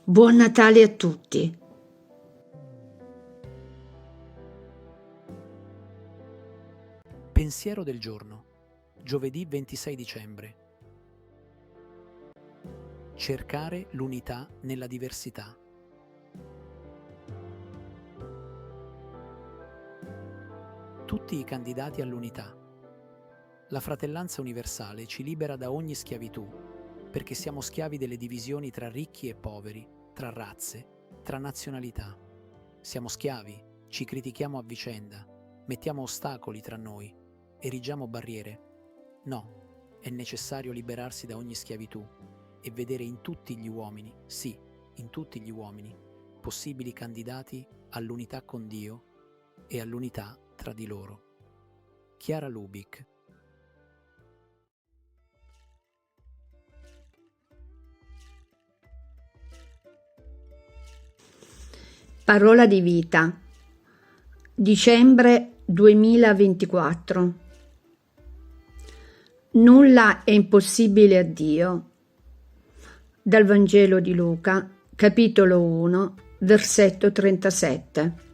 Buon Natale a tutti! Pensiero del giorno, giovedì 26 dicembre. Cercare l'unità nella diversità. Tutti i candidati all'unità. La fratellanza universale ci libera da ogni schiavitù, perché siamo schiavi delle divisioni tra ricchi e poveri, tra razze, tra nazionalità. Siamo schiavi, ci critichiamo a vicenda, mettiamo ostacoli tra noi, erigiamo barriere. No, è necessario liberarsi da ogni schiavitù e vedere in tutti gli uomini, sì, in tutti gli uomini, possibili candidati all'unità con Dio e all'unità tra di loro. Chiara Lubick. Parola di vita. Dicembre 2024. Nulla è impossibile a Dio. Dal Vangelo di Luca, capitolo 1, versetto 37.